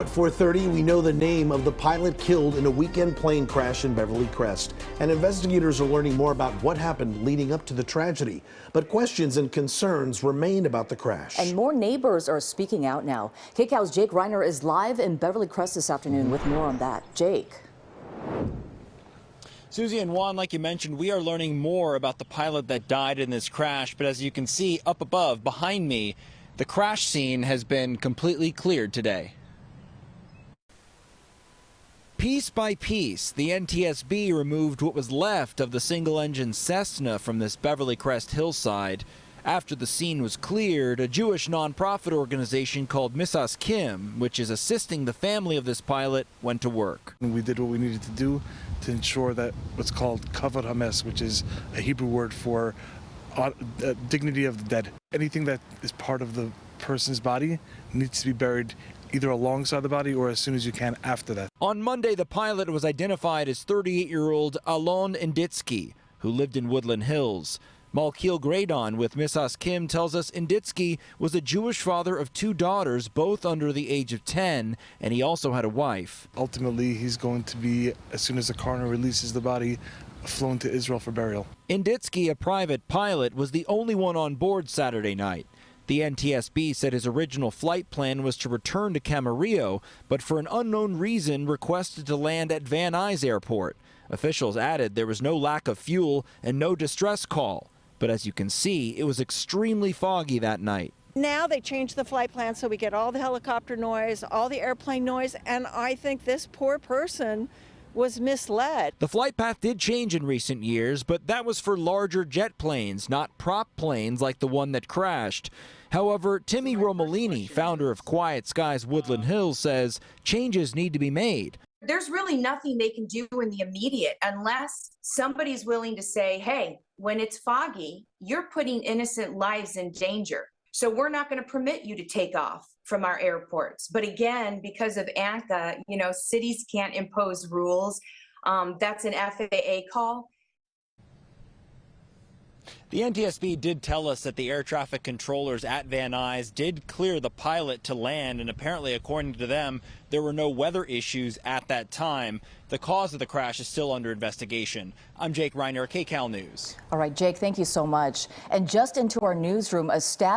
At 4:30, we know the name of the pilot killed in a weekend plane crash in Beverly Crest. And investigators are learning more about what happened leading up to the tragedy. But questions and concerns remain about the crash. And more neighbors are speaking out now. KCAL's Jake Reiner is live in Beverly Crest this afternoon with more on that. Jake. Susie and Juan, like you mentioned, we are learning more about the pilot that died in this crash. But as you can see up above, behind me, the crash scene has been completely cleared today. Piece by piece, the NTSB removed what was left of the single-engine Cessna from this Beverly Crest hillside. After the scene was cleared, a Jewish nonprofit organization called Misas Kim, which is assisting the family of this pilot, went to work. We did what we needed to do to ensure that what's called kavod hames, which is a Hebrew word for dignity of the dead. Anything that is part of the person's body needs to be buried either alongside the body or as soon as you can after that. On Monday, the pilot was identified as 38-year-old Alon Inditsky, who lived in Woodland Hills. Malkiel Graydon with Misas Kim tells us Inditsky was a Jewish father of 2 daughters, both under the age of 10, and he also had a wife. Ultimately, he's going to be, as soon as the coroner releases the body, flown to Israel for burial. Inditsky, a private pilot, was the only one on board Saturday night. The NTSB said his original flight plan was to return to Camarillo, but for an unknown reason requested to land at Van Nuys Airport. Officials added there was no lack of fuel and no distress call. But as you can see, it was extremely foggy that night. Now they changed the flight plan so we get all the helicopter noise, all the airplane noise, and I think this poor person was misled. The flight path did change in recent years, but that was for larger jet planes, not prop planes like the one that crashed. However, Timmy Romolini, founder of Quiet Skies Woodland Hills, says changes need to be made. There's really nothing they can do in the immediate unless somebody's willing to say, hey, when it's foggy, you're putting innocent lives in danger. So we're not going to permit you to take off from our airports. But again, because of ANCA, cities can't impose rules. That's an FAA call. The NTSB did tell us that the air traffic controllers at Van Nuys did clear the pilot to land, and apparently, according to them, there were no weather issues at that time. The cause of the crash is still under investigation. I'm Jake Reiner, KCAL News. All right, Jake, thank you so much. And just into our newsroom, a stab